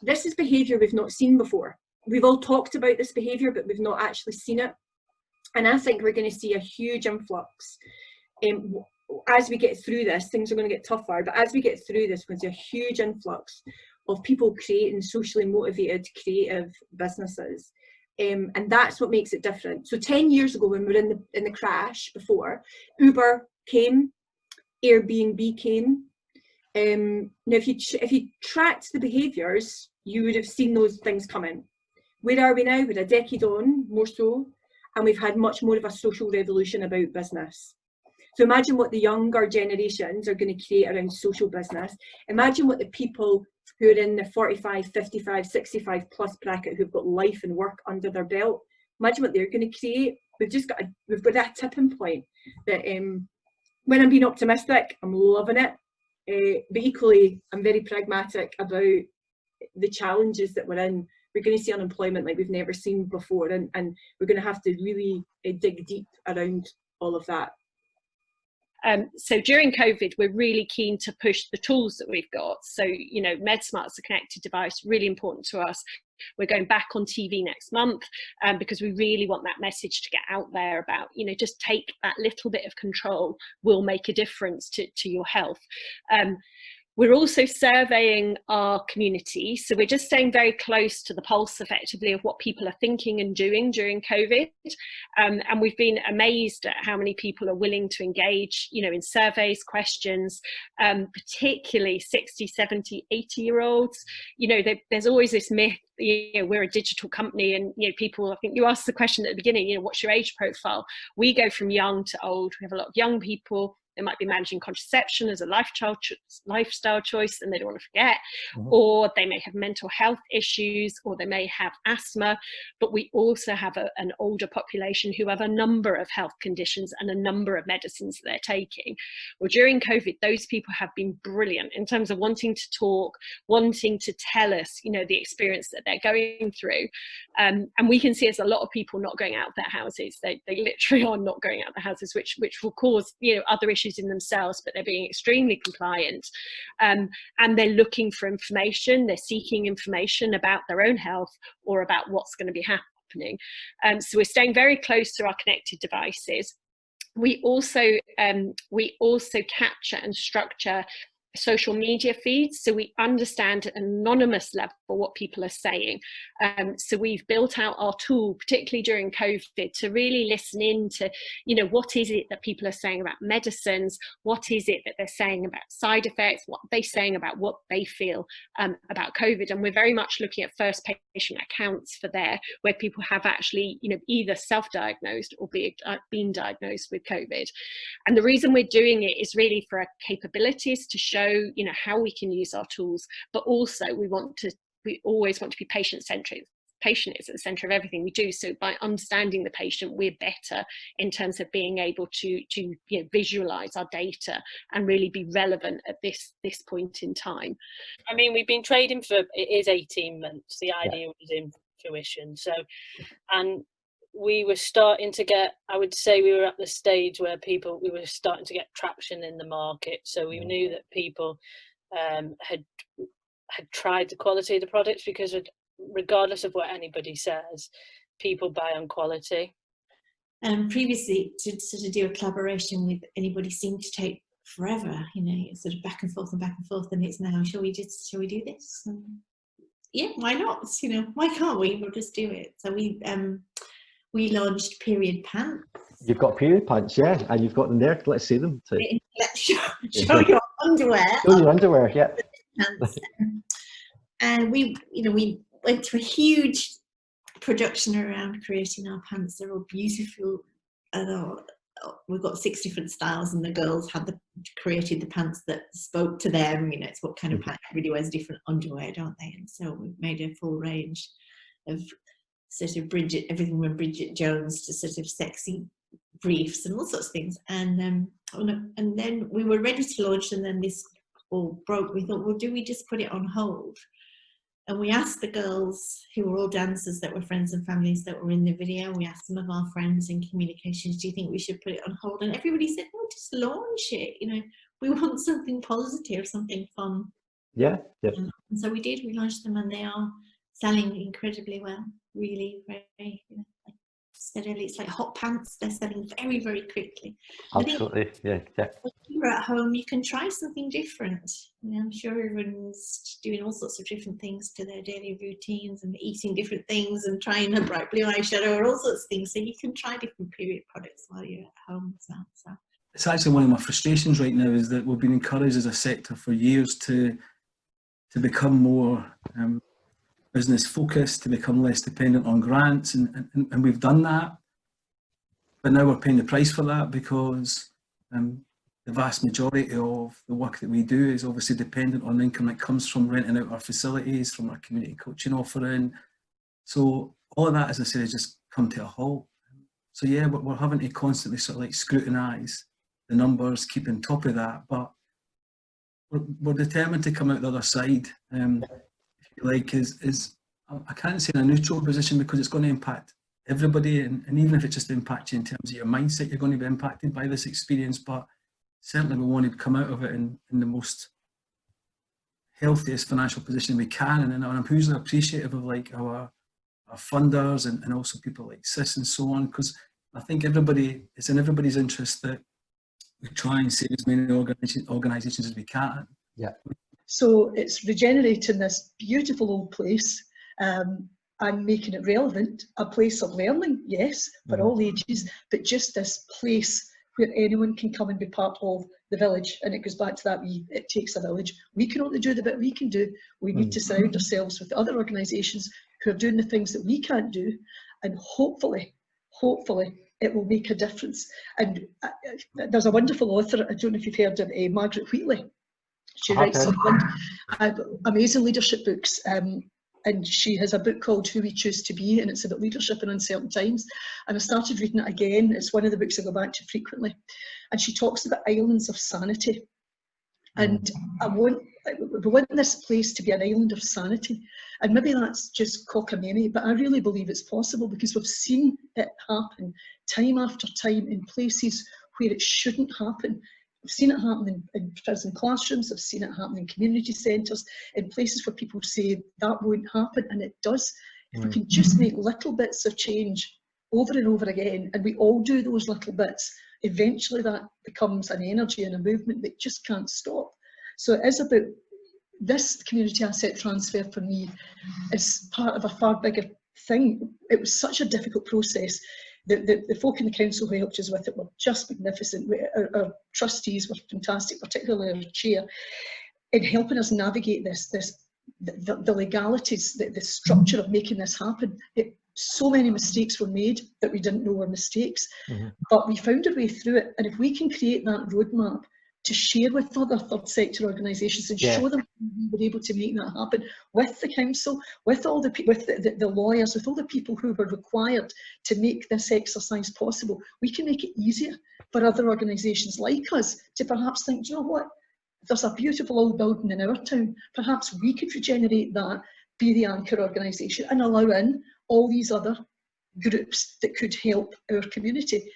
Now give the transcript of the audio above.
this is behaviour we've not seen before. We've all talked about this behaviour, but we've not actually seen it. And I think we're going to see a huge influx. As we get through this, things are going to get tougher, but as we get through this, we're going to see a huge influx of people creating socially motivated, creative businesses. And that's what makes it different. So 10 years ago, when we were in the crash before, Uber came, Airbnb came. Now, if you tracked the behaviours, you would have seen those things coming. Where are we now? We're a decade on, more so, and we've had much more of a social revolution about business. So imagine what the younger generations are going to create around social business. Imagine what the people who are in the 45, 55, 65 plus bracket who've got life and work under their belt, imagine what they're going to create. We've got that tipping point that when I'm being optimistic, I'm loving it. But equally, I'm very pragmatic about the challenges that we're in. We're going to see unemployment like we've never seen before, and we're going to have to really dig deep around all of that. So during COVID, we're really keen to push the tools that we've got. So, you know, MedSmart's a connected device, really important to us. We're going back on TV next month because we really want that message to get out there about, you know, just take that little bit of control will make a difference to your health. We're also surveying our community. So we're just staying very close to the pulse effectively of what people are thinking and doing during COVID. And we've been amazed at how many people are willing to engage, you know, in surveys, questions, particularly 60, 70, 80-year-olds. You know, there's always this myth, you know, we're a digital company and, you know, people, I think you asked the question at the beginning, you know, what's your age profile? We go from young to old. We have a lot of young people. They might be managing contraception as a lifestyle choice and they don't want to forget, or they may have mental health issues, or they may have asthma, but we also have an older population who have a number of health conditions and a number of medicines that they're taking. Well, during COVID, those people have been brilliant in terms of wanting to talk, wanting to tell us, you know, the experience that they're going through. And we can see as a lot of people not going out of their houses. They literally are not going out of their houses, which will cause, you know, other issues in themselves, but they're being extremely compliant, and they're looking for information. They're seeking information about their own health or about what's going to be happening. So we're staying very close to our connected devices. We also capture and structure social media feeds, so we understand at an anonymous level what people are saying. So we've built out our tool, particularly during COVID, to really listen in to, you know, what is it that people are saying about medicines, what is it that they're saying about side effects, what they're saying about what they feel about COVID. And we're very much looking at first patient accounts for there, where people have actually, you know, either self-diagnosed or been diagnosed with COVID. And the reason we're doing it is really for our capabilities to show, you know, how we can use our tools, but also we always want to be patient-centric. Patient is at the center of everything we do. So by understanding the patient, we're better in terms of being able to you know, visualize our data and really be relevant at this point in time. I mean, we've been trading for, it is 18 months. The idea was in fruition. So, and we were starting to get, I would say we were at the stage where we were starting to get traction in the market. So we knew that people had tried the quality of the products, because regardless of what anybody says, people buy on quality. Previously, to sort of do a collaboration with anybody seemed to take forever, you know, sort of back and forth, and it's now, shall we do this? Yeah, why not? You know, why can't we? We'll just do it. So we launched period pants. You've got period pants, yeah, and you've got them there. Let's see them. Let's show your underwear. Show your underwear, yeah. Pants. And we went to a huge production around creating our pants. They're all beautiful. We've got 6 different styles, and the girls had created the pants that spoke to them. You know, it's what kind of pants. Everybody wears different underwear, don't they? And so we've made a full range of sort of everything from Bridget Jones to sort of sexy briefs and all sorts of things. And then we were ready to launch, and then this all broke. We thought, well, do we just put it on hold? And we asked the girls, who were all dancers that were friends and families that were in the video, we asked some of our friends in communications, do you think we should put it on hold? And everybody said, no, just launch it. You know, we want something positive, something fun Yeah, yeah. And so we launched them, and they are selling incredibly well, really very, like steadily. It's like hot pants, they're selling very, very quickly. Absolutely, yeah. When you're at home, you can try something different. I'm sure everyone's doing all sorts of different things to their daily routines and eating different things and trying a bright blue eyeshadow or all sorts of things. So you can try different period products while you're at home as well. So it's actually one of my frustrations right now, is that we've been encouraged as a sector for years to become more business focused, to become less dependent on grants, and we've done that, but now we're paying the price for that, because the vast majority of the work that we do is obviously dependent on income that comes from renting out our facilities, from our community coaching offering. So all of that, as I said, has just come to a halt. So yeah, we're having to constantly sort of like scrutinise the numbers, keep on top of that, but we're determined to come out the other side. If you like, I can't say in a neutral position, because it's going to impact everybody, and even if it just impacts you in terms of your mindset, you're going to be impacted by this experience. But certainly we want to come out of it in the most healthiest financial position we can, and I'm hugely appreciative of like our funders and also people like CIS and so on, because I think it's in everybody's interest that we try and save as many organisations as we can. Yeah. So it's regenerating this beautiful old place and making it relevant, a place of learning, yes, for all ages, but just this place where anyone can come and be part of the village. And it goes back to that, it takes a village. We can only do the bit we can do. We need to surround ourselves with other organisations who are doing the things that we can't do, and hopefully it will make a difference. And there's a wonderful author, I don't know if you've heard of Margaret Wheatley. She writes some amazing leadership books, and she has a book called Who We Choose to Be, and it's about leadership in uncertain times. And I started reading it again. It's one of the books I go back to frequently. And she talks about islands of sanity. And we want this place to be an island of sanity. And maybe that's just cockamamie, but I really believe it's possible, because we've seen it happen time after time in places where it shouldn't happen. I've seen it happen in prison classrooms, I've seen it happen in community centres, in places where people say that won't happen, and it does. If we can just make little bits of change over and over again, and we all do those little bits, eventually that becomes an energy and a movement that just can't stop. So it is about this community asset transfer. For me, is part of a far bigger thing. It was such a difficult process. The folk in the council who helped us with it were just magnificent. Our trustees were fantastic, particularly our chair, in helping us navigate the legalities, the structure of making this happen. So many mistakes were made that we didn't know were mistakes, but we found our way through it. And if we can create that roadmap to share with other third sector organisations and show them we were able to make that happen with the council, with all the lawyers, with all the people who were required to make this exercise possible, we can make it easier for other organisations like us to perhaps think, you know what, there's a beautiful old building in our town, perhaps we could regenerate that, be the anchor organisation, and allow in all these other groups that could help our community.